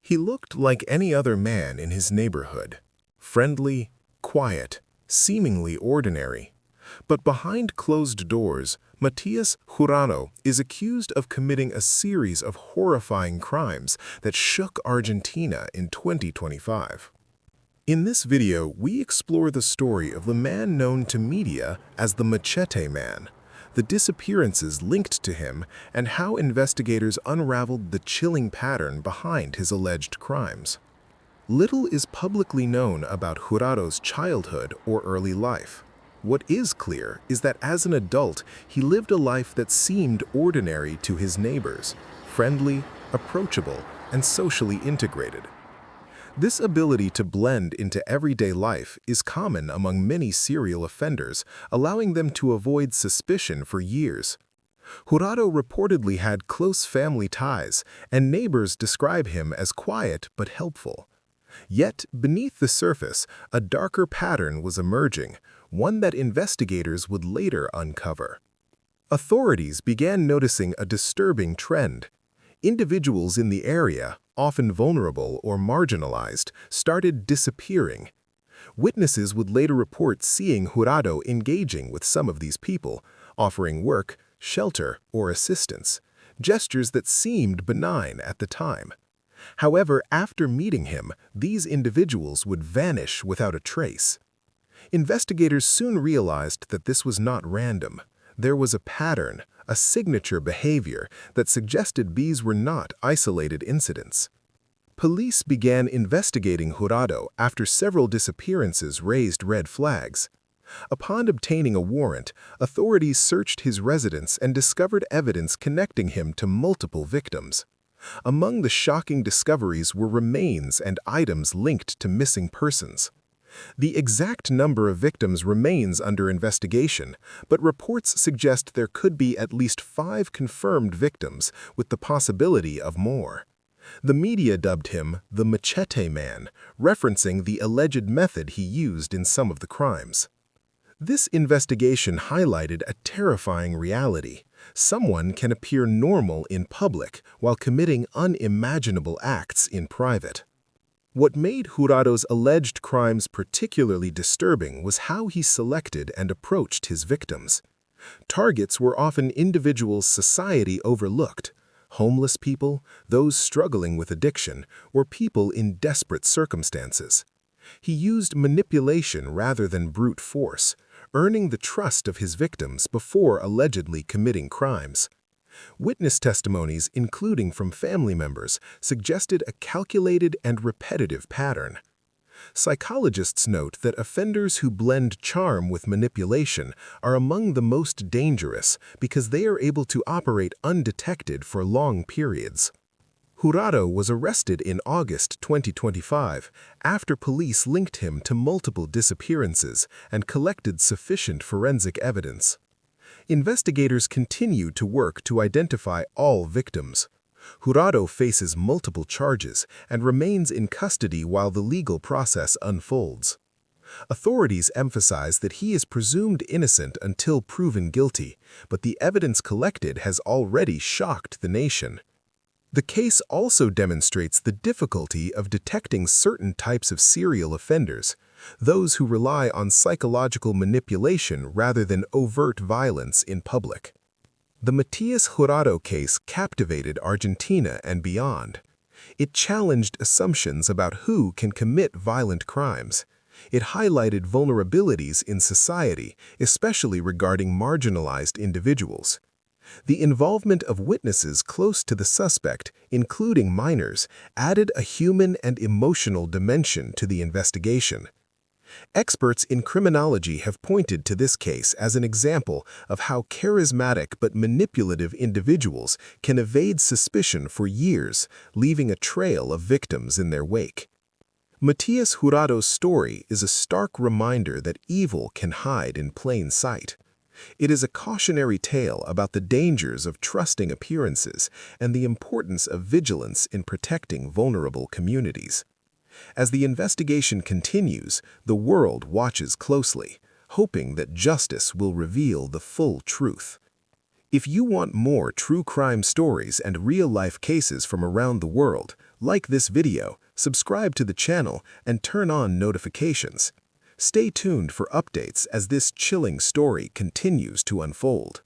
He looked like any other man in his neighborhood, friendly, quiet, seemingly ordinary. But behind closed doors, Matías Jurado is accused of committing a series of horrifying crimes that shook Argentina in 2025. In this video, we explore the story of the man known to media as the Machete Man, the disappearances linked to him, and how investigators unraveled the chilling pattern behind his alleged crimes. Little is publicly known about Jurado's childhood or early life. What is clear is that as an adult, he lived a life that seemed ordinary to his neighbors, friendly, approachable, and socially integrated. This ability to blend into everyday life is common among many serial offenders, allowing them to avoid suspicion for years. Jurado reportedly had close family ties, and neighbors describe him as quiet but helpful. Yet, beneath the surface, a darker pattern was emerging, one that investigators would later uncover. Authorities began noticing a disturbing trend. Individuals in the area, often vulnerable or marginalized, started disappearing. Witnesses would later report seeing Jurado engaging with some of these people, offering work, shelter, or assistance, gestures that seemed benign at the time. However, after meeting him, these individuals would vanish without a trace. Investigators soon realized that this was not random. There was a pattern, a signature behavior that suggested these were not isolated incidents. Police began investigating Jurado after several disappearances raised red flags. Upon obtaining a warrant, authorities searched his residence and discovered evidence connecting him to multiple victims. Among the shocking discoveries were remains and items linked to missing persons. The exact number of victims remains under investigation, but reports suggest there could be at least 5 confirmed victims, with the possibility of more. The media dubbed him the Machete Man, referencing the alleged method he used in some of the crimes. This investigation highlighted a terrifying reality. Someone can appear normal in public while committing unimaginable acts in private. What made Jurado's alleged crimes particularly disturbing was how he selected and approached his victims. Targets were often individuals society overlooked: homeless people, those struggling with addiction, or people in desperate circumstances. He used manipulation rather than brute force, earning the trust of his victims before allegedly committing crimes. Witness testimonies, including from family members, suggested a calculated and repetitive pattern. Psychologists note that offenders who blend charm with manipulation are among the most dangerous because they are able to operate undetected for long periods. Jurado was arrested in August 2025 after police linked him to multiple disappearances and collected sufficient forensic evidence. Investigators continue to work to identify all victims. Jurado faces multiple charges and remains in custody while the legal process unfolds. Authorities emphasize that he is presumed innocent until proven guilty, but the evidence collected has already shocked the nation. The case also demonstrates the difficulty of detecting certain types of serial offenders, those who rely on psychological manipulation rather than overt violence in public. The Matías Jurado case captivated Argentina and beyond. It challenged assumptions about who can commit violent crimes. It highlighted vulnerabilities in society, especially regarding marginalized individuals. The involvement of witnesses close to the suspect, including minors, added a human and emotional dimension to the investigation. Experts in criminology have pointed to this case as an example of how charismatic but manipulative individuals can evade suspicion for years, leaving a trail of victims in their wake. Matías Jurado's story is a stark reminder that evil can hide in plain sight. It is a cautionary tale about the dangers of trusting appearances and the importance of vigilance in protecting vulnerable communities. As the investigation continues, the world watches closely, hoping that justice will reveal the full truth. If you want more true crime stories and real-life cases from around the world, Like this video, subscribe to the channel, and turn on notifications. Stay tuned for updates as this chilling story continues to unfold.